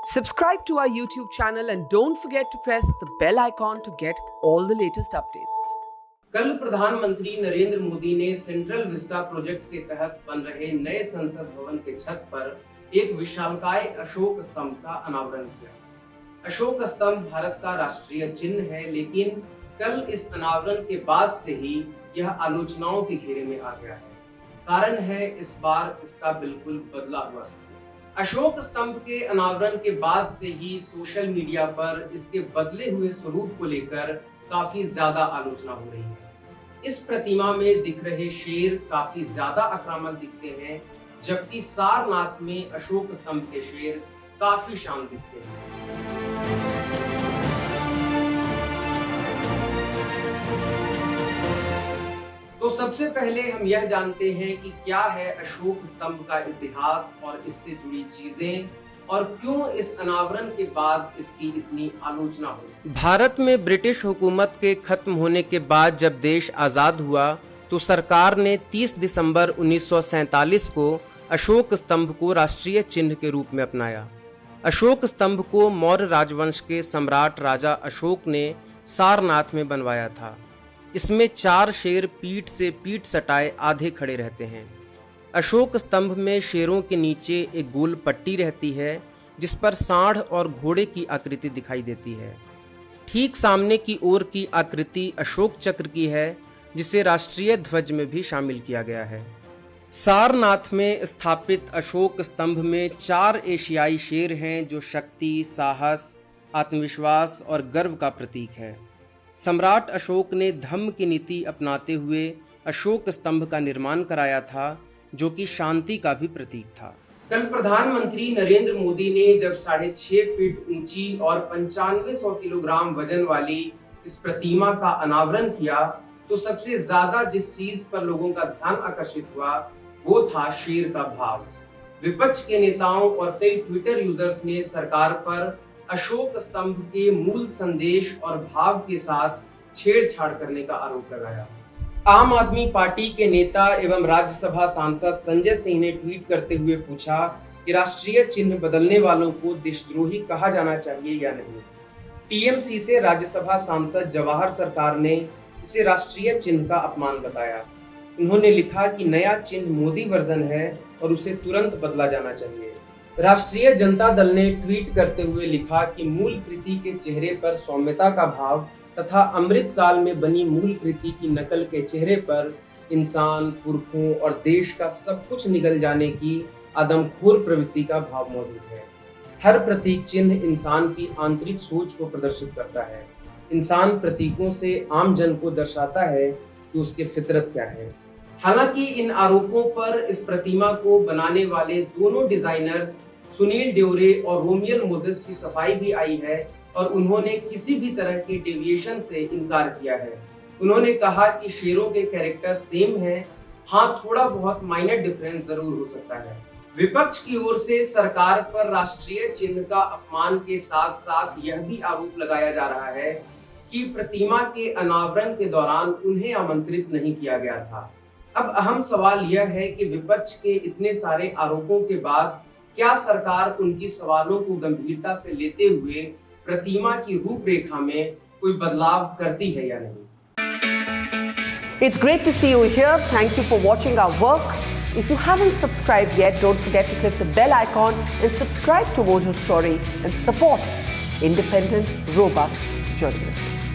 Subscribe to our YouTube channel and don't forget to press the bell icon to get all the latest updates. कल प्रधानमंत्री नरेंद्र मोदी ने central Vista project के तहत बन रहे नए संसद भवन के छत पर एक विशालकाय अशोक स्तंभ का अनावरण किया। अशोक स्तंभ भारत का राष्ट्रीय चिन्ह है, लेकिन कल इस अनावरण के बाद से ही यह आलोचनाओं के घेरे में आ गया है। कारण है इस बार इसका बिल्कुल बदला हुआ स्वरूप। अशोक स्तंभ के अनावरण के बाद से ही सोशल मीडिया पर इसके बदले हुए स्वरूप को लेकर काफी ज्यादा आलोचना हो रही है। इस प्रतिमा में दिख रहे शेर काफी ज्यादा आक्रामक दिखते हैं, जबकि सारनाथ में अशोक स्तंभ के शेर काफी शांत दिखते हैं। तो सबसे पहले हम यह जानते हैं कि क्या है अशोक स्तंभ का इतिहास और इससे जुड़ी चीजें, और क्यों इस अनावरण के बाद इसकी इतनी आलोचना हुई। भारत में ब्रिटिश हुकूमत के खत्म होने के बाद जब देश आजाद हुआ तो सरकार ने 30 दिसंबर 1947 को अशोक स्तंभ को राष्ट्रीय चिन्ह के रूप में अपनाया। अशोक स्तंभ को मौर्य राजवंश के सम्राट राजा अशोक ने सारनाथ में बनवाया था। इसमें 4 शेर पीठ से पीठ सटाए आधे खड़े रहते हैं। अशोक स्तंभ में शेरों के नीचे एक गोल पट्टी रहती है जिस पर सांड और घोड़े की आकृति दिखाई देती है। ठीक सामने की ओर की आकृति अशोक चक्र की है, जिसे राष्ट्रीय ध्वज में भी शामिल किया गया है। सारनाथ में स्थापित अशोक स्तंभ में 4 एशियाई शेर हैं जो शक्ति, साहस, आत्मविश्वास और गर्व का प्रतीक है। सम्राट अशोक ने धम्म की नीति अपनाते हुए अशोक स्तंभ का निर्माण कराया था, जो कि शांति का भी प्रतीक था। कल प्रधानमंत्री नरेंद्र मोदी ने जब 6.5 फीट ऊंची और 9500 किलोग्राम वजन वाली इस प्रतिमा का अनावरण किया तो सबसे ज्यादा जिस चीज पर लोगों का ध्यान आकर्षित हुआ वो था शेर का भाव। विपक्ष के नेताओं और कई ट्विटर यूजर्स ने सरकार पर अशोक स्तंभ के मूल संदेश और भाव के साथ छेड़छाड़ करने का आरोप लगाया। आम आदमी पार्टी के नेता एवं राज्यसभा सांसद संजय सिंह ने ट्वीट करते हुए पूछा कि राष्ट्रीय चिन्ह बदलने वालों को देशद्रोही कहा जाना चाहिए या नहीं। टीएमसी से राज्यसभा सांसद जवाहर सरकार ने इसे राष्ट्रीय चिन्ह का अपमान बताया। उन्होंने लिखा कि नया चिन्ह मोदी वर्जन है और उसे तुरंत बदला जाना चाहिए। राष्ट्रीय जनता दल ने ट्वीट करते हुए लिखा कि मूल कृति के चेहरे पर सौम्यता का भाव तथा अमृत काल में बनी मूल कृति की नकल के चेहरे पर इंसान, पुरखों और देश का सब कुछ निगल जाने की आदमखोर प्रवृत्ति का भाव मौजूद है। हर प्रतीक चिन्ह इंसान की आंतरिक सोच को प्रदर्शित करता है। इंसान प्रतीकों से आम जन को दर्शाता है कि उसके फितरत क्या है। हालांकि इन आरोपों पर इस प्रतिमा को बनाने वाले दोनों डिजाइनर्स सुनील ड्योरे और रोमियल मोजेस की सफाई भी आई है और उन्होंने किसी भी तरह के डेविएशन से इनकार किया है। उन्होंने कहा कि शेरों के कैरेक्टर सेम हैं, हाँ थोड़ा बहुत माइनर डिफरेंस जरूर हो सकता है। विपक्ष की ओर से सरकार पर राष्ट्रीय चिन्ह का अपमान के साथ साथ यह भी आरोप लगाया जा रहा है कि प्रतिमा के अनावरण के दौरान उन्हें आमंत्रित नहीं किया गया था। अब अहम सवाल यह है कि विपक्ष के इतने सारे आरोपों के बाद क्या सरकार उनकी सवालों को गंभीरता से लेते हुए प्रतिमा की रूपरेखा में कोई बदलाव करती है या नहीं। It's great to see you here. Thank you for watching our work. If you haven't subscribed yet, don't forget to click the bell icon and subscribe to Mojo Story and support independent, robust journalism.